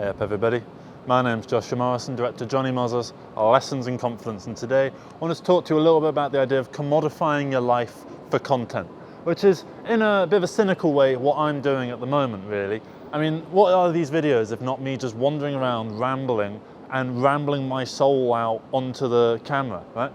Hey up everybody, my name's Joshua Morrison, director of Johnny Moz's Lessons in Confidence, and today I want to talk to you a little bit about the idea of commodifying your life for content, which is in a bit of a cynical way what I'm doing at the moment really. I mean, what are these videos if not me just wandering around rambling my soul out onto the camera, right?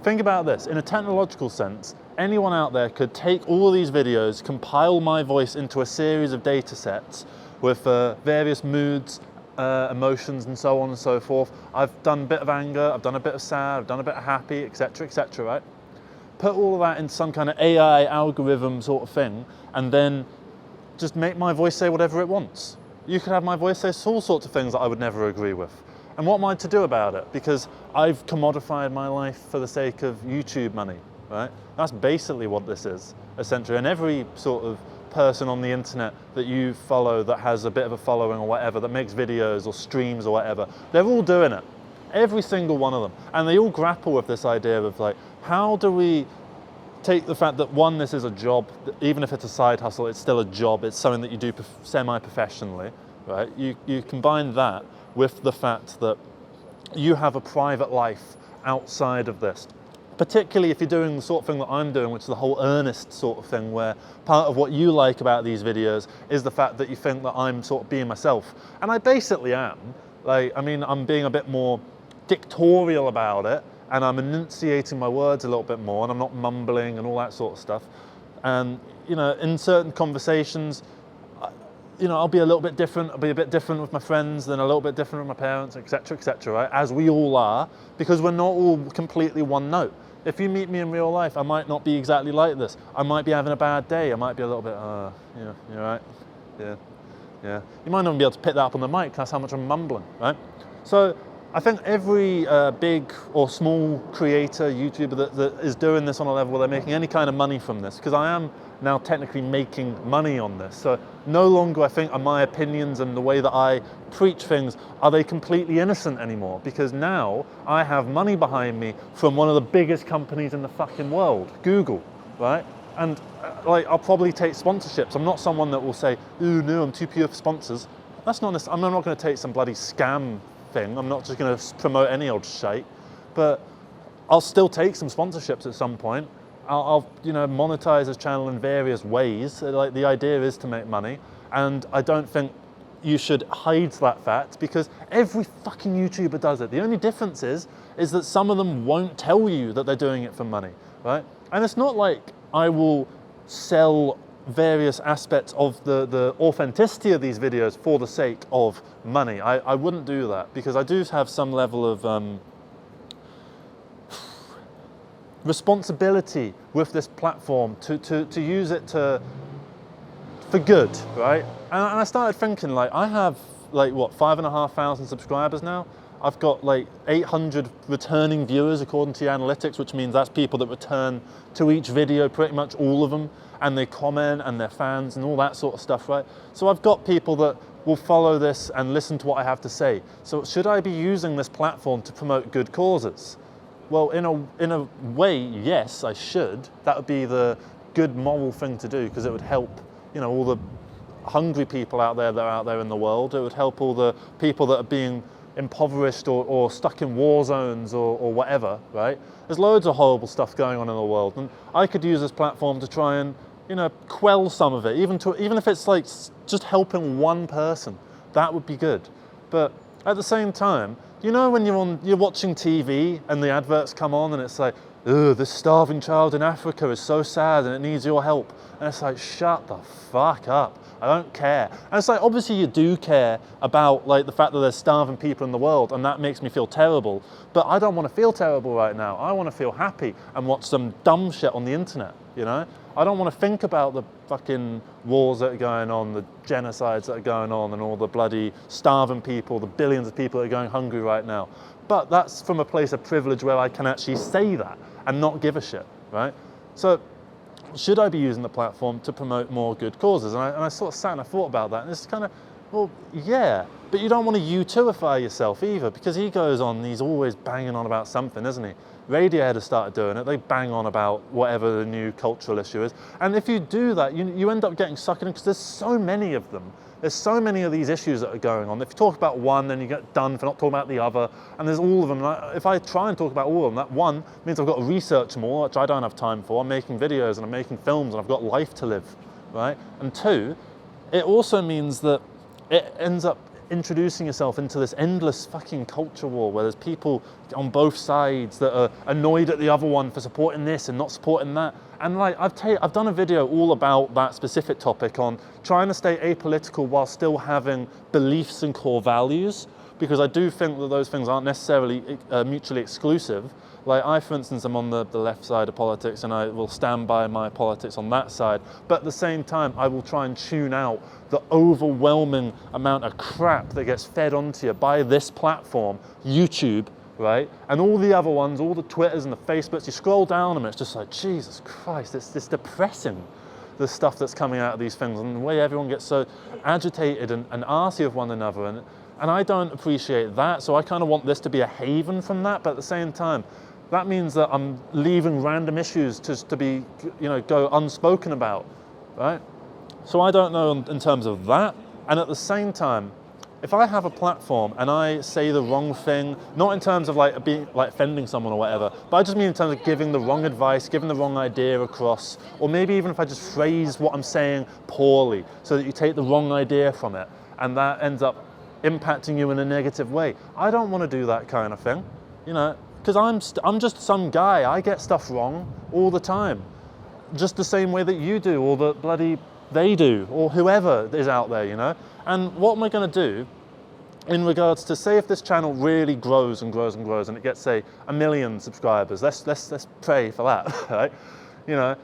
Think about this, in a technological sense, anyone out there could take all of these videos, compile my voice into a series of data sets with various moods, emotions and so on and so forth. I've done a bit of anger, I've done a bit of sad, I've done a bit of happy, etc, right? Put all of that in some kind of AI algorithm sort of thing and then just make my voice say whatever it wants. You could have my voice say all sorts of things that I would never agree with. And what am I to do about it? Because I've commodified my life for the sake of YouTube money, right? That's basically what this is, essentially. And every sort of person on the internet that you follow that has a bit of a following or whatever, that makes videos or streams or whatever, they're all doing it. Every single one of them. And they all grapple with this idea of like, how do we take the fact that one, this is a job, even if it's a side hustle, it's still a job, it's something that you do semi-professionally, right? You combine that with the fact that you have a private life outside of this. Particularly if you're doing the sort of thing that I'm doing, which is the whole earnest sort of thing, where part of what you like about these videos is the fact that you think that I'm sort of being myself. And I basically am. Like, I mean, I'm being a bit more dictatorial about it, and I'm enunciating my words a little bit more, and I'm not mumbling and all that sort of stuff. And, you know, in certain conversations, you know, I'll be a little bit different. I'll be a bit different with my friends, then a little bit different with my parents, etc, right? As we all are, because we're not all completely one note. If you meet me in real life, I might not be exactly like this. I might be having a bad day. I might be a little bit, yeah, you're right. Yeah. You might not be able to pick that up on the mic. That's how much I'm mumbling, right? So I think every big or small creator, YouTuber that is doing this on a level where they're making any kind of money from this, because I am now technically making money on this. So no longer I think are my opinions and the way that I preach things, are they completely innocent anymore? Because now I have money behind me from one of the biggest companies in the fucking world, Google, right? And like, I'll probably take sponsorships. I'm not someone that will say, ooh, no, I'm too pure for sponsors. That's not, I'm not gonna take some bloody scam thing. I'm not just gonna promote any old shite, but I'll still take some sponsorships at some point. I'll you know, monetize this channel in various ways. Like, the idea is to make money, and I don't think you should hide that fact because every fucking YouTuber does it. The only difference is that some of them won't tell you that they're doing it for money, right? And it's not like I will sell various aspects of the authenticity of these videos for the sake of money. I wouldn't do that because I do have some level of responsibility with this platform to use it for good, right? And I started thinking, like, I have like what, 5,500 subscribers now. I've got like 800 returning viewers according to the analytics, which means that's people that return to each video, pretty much all of them, and they comment and they're fans and all that sort of stuff, right? So I've got people that will follow this and listen to what I have to say. So should I be using this platform to promote good causes? Well, in a way, yes, I should. That would be the good moral thing to do because it would help, you know, all the hungry people out there that are out there in the world. It would help all the people that are being impoverished or stuck in war zones or whatever, right? There's loads of horrible stuff going on in the world, and I could use this platform to try and, you know, quell some of it, even if it's like just helping one person, that would be good. But at the same time, you know, when you're watching TV and the adverts come on and it's like, ugh, this starving child in Africa is so sad and it needs your help. And it's like, shut the fuck up. I don't care. And it's like, obviously you do care about like the fact that there's starving people in the world, and that makes me feel terrible. But I don't want to feel terrible right now. I want to feel happy and watch some dumb shit on the internet, you know? I don't want to think about the fucking wars that are going on, the genocides that are going on, and all the bloody starving people, the billions of people that are going hungry right now. But that's from a place of privilege where I can actually say that and not give a shit, right? So should I be using the platform to promote more good causes? And I sort of sat and I thought about that, and it's kind of, well, yeah, but you don't want to YouTubeify yourself either, because he goes on, he's always banging on about something, isn't he? Radiohead has started doing it. They bang on about whatever the new cultural issue is. And if you do that, you end up getting sucked in, because there's so many of them There's so many of these issues that are going on. If you talk about one, then you get done for not talking about the other. And there's all of them. If I try and talk about all of them, that one means I've got to research more, which I don't have time for. I'm making videos and I'm making films and I've got life to live, right? And two, it also means that it ends up introducing yourself into this endless fucking culture war where there's people on both sides that are annoyed at the other one for supporting this and not supporting that. And like I've done a video all about that specific topic on trying to stay apolitical while still having beliefs and core values, because I do think that those things aren't necessarily mutually exclusive. Like I, for instance, am on the left side of politics and I will stand by my politics on that side. But at the same time, I will try and tune out the overwhelming amount of crap that gets fed onto you by this platform, YouTube, right? And all the other ones, all the Twitters and the Facebooks, you scroll down them and it's just like, Jesus Christ, it's depressing, the stuff that's coming out of these things and the way everyone gets so agitated and arsy of one another. And I don't appreciate that. So I kind of want this to be a haven from that. But at the same time, that means that I'm leaving random issues to be, go unspoken about, right? So I don't know in terms of that. And at the same time, if I have a platform and I say the wrong thing, not in terms of like offending someone or whatever, but I just mean in terms of giving the wrong advice, giving the wrong idea across, or maybe even if I just phrase what I'm saying poorly so that you take the wrong idea from it and that ends up impacting you in a negative way. I don't want to do that kind of thing, because I'm just some guy. I get stuff wrong all the time, just the same way that you do, or that bloody they do, or whoever is out there, And what am I going to do in regards to, say, if this channel really grows and grows and grows, and it gets, say, 1 million subscribers? Let's pray for that, right?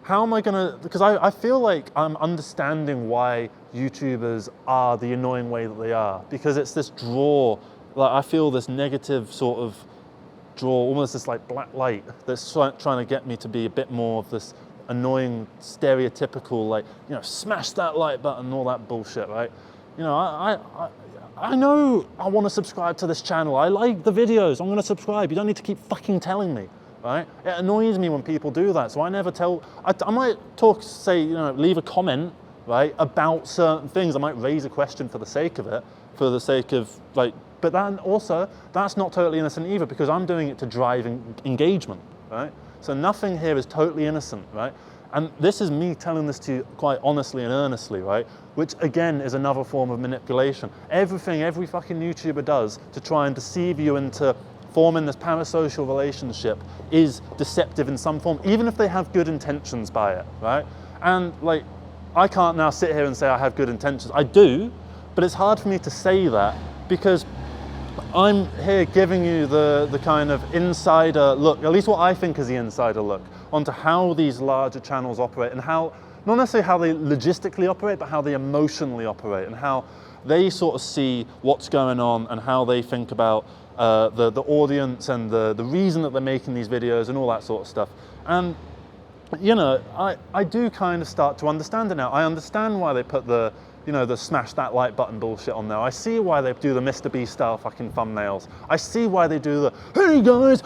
How am I going to? Because I feel like I'm understanding why YouTubers are the annoying way that they are, because it's this draw. Like I feel this negative sort of draw, almost this like black light that's trying to get me to be a bit more of this annoying, stereotypical, like, smash that like button and all that bullshit, right? I know I want to subscribe to this channel. I like the videos. I'm going to subscribe. You don't need to keep fucking telling me, right? It annoys me when people do that. So I never tell. I might leave a comment, right, about certain things. I might raise a question for the sake of it, for the sake of but then also that's not totally innocent either, because I'm doing it to drive engagement, right? So nothing here is totally innocent, right? And this is me telling this to you quite honestly and earnestly, right? Which again is another form of manipulation. Everything every fucking YouTuber does to try and deceive you into forming this parasocial relationship is deceptive in some form, even if they have good intentions by it, right? And I can't now sit here and say I have good intentions. I do, but it's hard for me to say that because I'm here giving you the kind of insider look, at least what I think is the insider look, onto how these larger channels operate and how, not necessarily how they logistically operate, but how they emotionally operate and how they sort of see what's going on and how they think about the audience and the reason that they're making these videos and all that sort of stuff. And, I do kind of start to understand it now. I understand why they put the smash that like button bullshit on there. I see why they do the Mr. Beast style fucking thumbnails. I see why they do the, hey guys,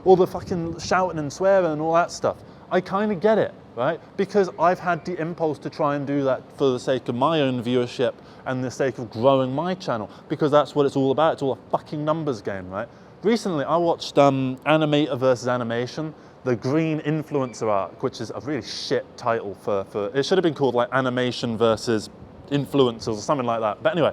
all the fucking shouting and swearing and all that stuff. I kind of get it, right? Because I've had the impulse to try and do that for the sake of my own viewership and the sake of growing my channel, because that's what it's all about. It's all a fucking numbers game, right? Recently, I watched Animator versus Animation, the Green Influencer arc, which is a really shit title for it should have been called like Animation versus Influencers or something like that. But anyway,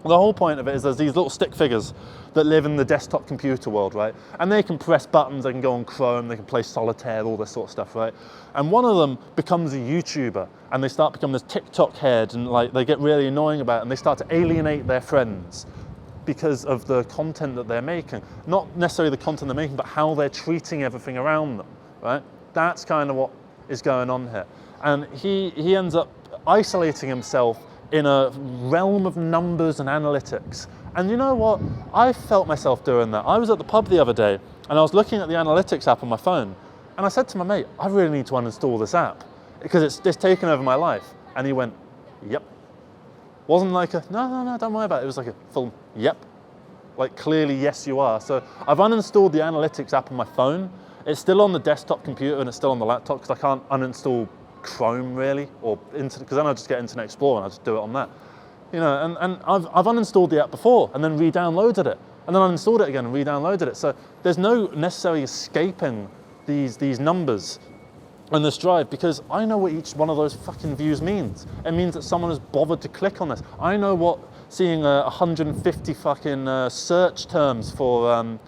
the whole point of it is there's these little stick figures that live in the desktop computer world, right? And they can press buttons, they can go on Chrome, they can play solitaire, all this sort of stuff, right? And one of them becomes a YouTuber and they start becoming this TikTok head and they get really annoying about it and they start to alienate their friends because of the content that they're making. Not necessarily the content they're making, but how they're treating everything around them, right? That's kind of what is going on here. And he ends up isolating himself in a realm of numbers and analytics. And you know what? I felt myself doing that. I was at the pub the other day and I was looking at the analytics app on my phone and I said to my mate, I really need to uninstall this app because it's taken over my life. And he went, yep. Wasn't like a, no, don't worry about it. It was like a full, yep. Like clearly, yes, you are. So I've uninstalled the analytics app on my phone. It's still on the desktop computer and it's still on the laptop because I can't uninstall Chrome really, or internet, because then I just get Internet Explorer and I just do it on that. You know, and I've uninstalled the app before and then re-downloaded it, and then uninstalled it again and re-downloaded it. So there's no necessarily escaping these numbers and this drive, because I know what each one of those fucking views means. It means that someone has bothered to click on this. I know what seeing 150 fucking search terms for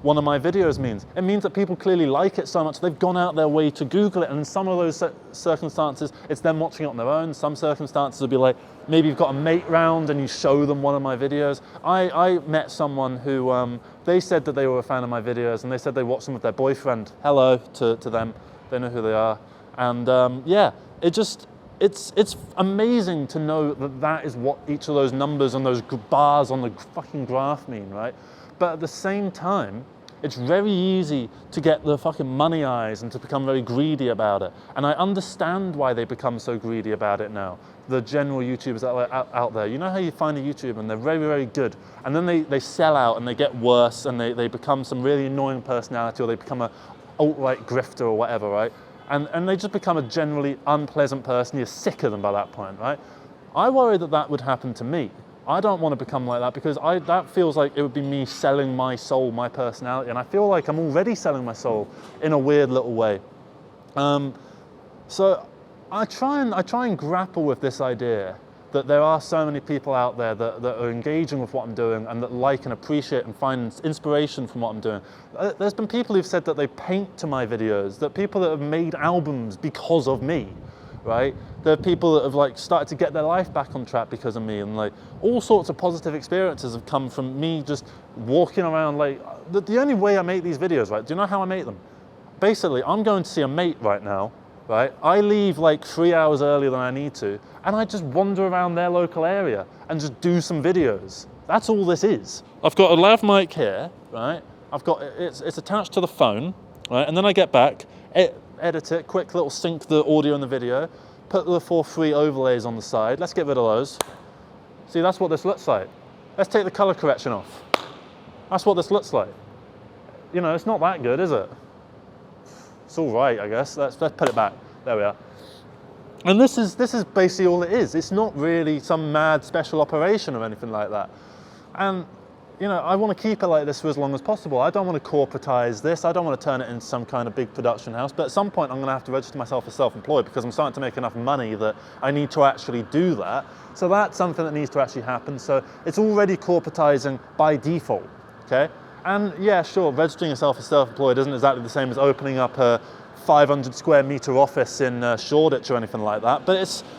one of my videos means. It means that people clearly like it so much they've gone out their way to Google it, and in some of those circumstances it's them watching it on their own. Some circumstances will be like, maybe you've got a mate round and you show them one of my videos. I met someone who, they said that they were a fan of my videos, and they said they watched them with their boyfriend. Hello to them, they know who they are. And yeah, it's amazing to know that that is what each of those numbers and those bars on the fucking graph mean, right? But at the same time, it's very easy to get the fucking money eyes and to become very greedy about it. And I understand why they become so greedy about it now. The general YouTubers out there, you know how you find a YouTuber and they're very, very good, and then they sell out and they get worse and they become some really annoying personality, or they become a alt-right grifter or whatever, right? And they just become a generally unpleasant person. You're sick of them by that point, right? I worry that that would happen to me. I don't want to become like that, because that feels like it would be me selling my soul, my personality, and I feel like I'm already selling my soul in a weird little way. So I try and grapple with this idea that there are so many people out there that are engaging with what I'm doing and that like and appreciate and find inspiration from what I'm doing. There's been people who've said that they paint to my videos, that people that have made albums because of me, right? There are people that have like started to get their life back on track because of me, and like all sorts of positive experiences have come from me just walking around. Like the only way I make these videos, right? Do you know how I make them? Basically, I'm going to see a mate right now, right? I leave like 3 hours earlier than I need to, and I just wander around their local area and just do some videos. That's all this is. I've got a lav mic here, right? It's attached to the phone, right? And then I get back, edit it, quick little sync the audio and the video, put the 4 free overlays on the side. Let's get rid of those. See, that's what this looks like. Let's take the color correction off. That's what this looks like. You know, it's not that good, is it? It's all right, I guess. Let's put it back. There we are. And this is basically all it is. It's not really some mad special operation or anything like that. And you know, I want to keep it like this for as long as possible. I don't want to corporatize this. I don't want to turn it into some kind of big production house. But at some point, I'm going to have to register myself as self-employed, because I'm starting to make enough money that I need to actually do that. So that's something that needs to actually happen. So it's already corporatizing by default, okay? And yeah, sure, registering yourself as self-employed isn't exactly the same as opening up a 500 square meter office in Shoreditch or anything like that, but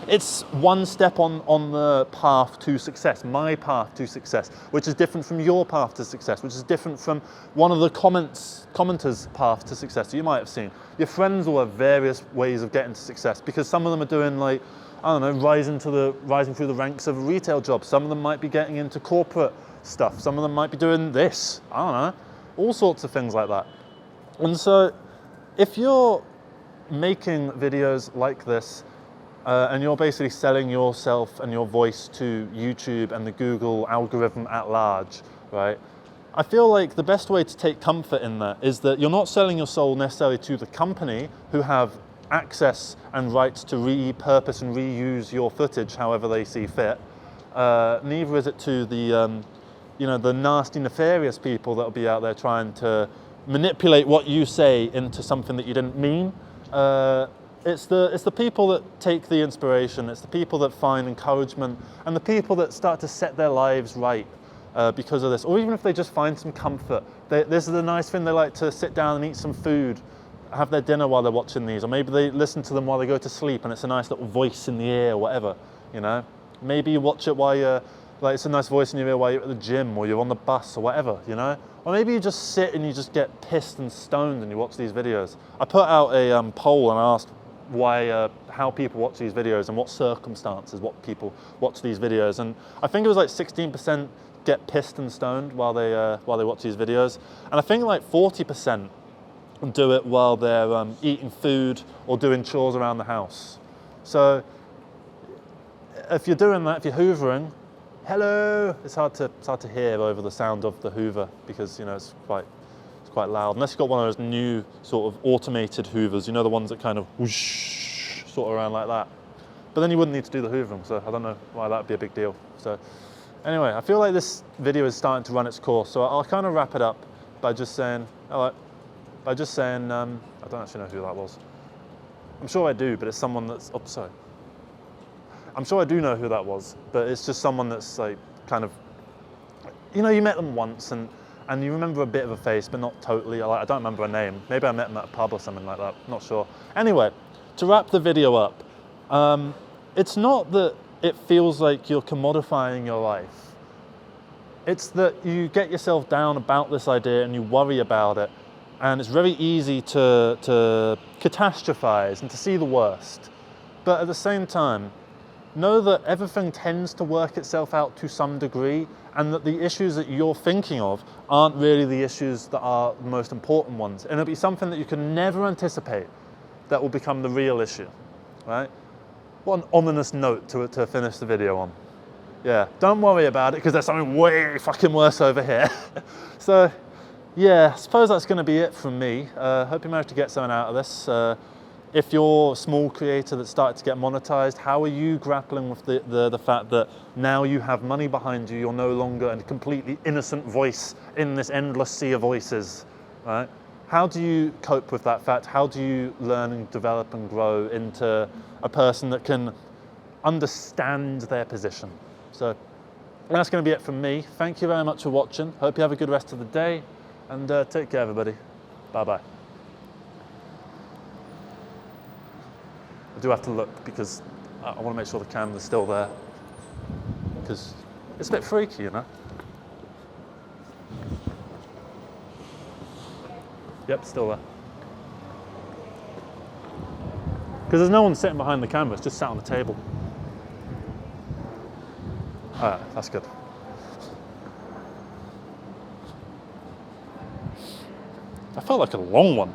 it's one step on the path to success, my path to success, which is different from your path to success, which is different from one of the commenters' path to success that you might have seen. Your friends will have various ways of getting to success, because some of them are doing like, I don't know, rising through the ranks of a retail job. Some of them might be getting into corporate stuff. Some of them might be doing this. I don't know, all sorts of things like that. And so if you're making videos like this and you're basically selling yourself and your voice to YouTube and the Google algorithm at large, right? I feel like the best way to take comfort in that is that you're not selling your soul necessarily to the company, who have access and rights to repurpose and reuse your footage however they see fit. Neither is it to the you know, the nasty, nefarious people that will be out there trying to manipulate what you say into something that you didn't mean. It's the people that take the inspiration, it's the people that find encouragement, and the people that start to set their lives right because of this, or even if they just find some comfort. This is the nice thing, they like to sit down and eat some food, have their dinner while they're watching these, or maybe they listen to them while they go to sleep and it's a nice little voice in the ear or whatever, you know. Maybe you watch it while you're, like, it's a nice voice in your ear while you're at the gym or you're on the bus or whatever, you know. Or maybe you just sit and you just get pissed and stoned and you watch these videos. I put out a poll and I asked how people watch these videos and what circumstances what people watch these videos, and I think it was like 16% get pissed and stoned while they watch these videos, and I think like 40% do it while they're eating food or doing chores around the house. So if you're doing that, if you're hoovering, hello, it's hard to hear over the sound of the Hoover, because you know it's quite loud, unless you've got one of those new sort of automated Hoovers, you know, the ones that kind of whoosh sort of around like that. But then you wouldn't need to do the hoovering, so I don't know why that'd be a big deal. So anyway, I feel like this video is starting to run its course, so I'll kind of wrap it up by just saying, I don't actually know who that was. I'm sure I do, but it's someone that's, oh, sorry. I'm sure I do know who that was, but it's just someone that's like kind of, you know, you met them once and you remember a bit of a face, but not totally. I don't remember a name. Maybe I met them at a pub or something like that, not sure. Anyway, to wrap the video up, it's not that it feels like you're commodifying your life. It's that you get yourself down about this idea and you worry about it, and it's very easy to catastrophize and to see the worst. But at the same time, know that everything tends to work itself out to some degree, and that the issues that you're thinking of aren't really the issues that are the most important ones. And it'll be something that you can never anticipate that will become the real issue, right? What an ominous note to finish the video on. Yeah, don't worry about it because there's something way fucking worse over here. So, yeah, I suppose that's going to be it from me. Hope you managed to get something out of this. If you're a small creator that's started to get monetized, how are you grappling with the fact that now you have money behind you, you're no longer a completely innocent voice in this endless sea of voices, right? How do you cope with that fact? How do you learn and develop and grow into a person that can understand their position? So that's going to be it from me. Thank you very much for watching. Hope you have a good rest of the day, and take care, everybody. Bye-bye. I do have to look because I want to make sure the camera's still there, because it's a bit freaky, you know? Yep, still there. Because there's no one sitting behind the camera, it's just sat on the table. Alright, that's good. I felt like a long one.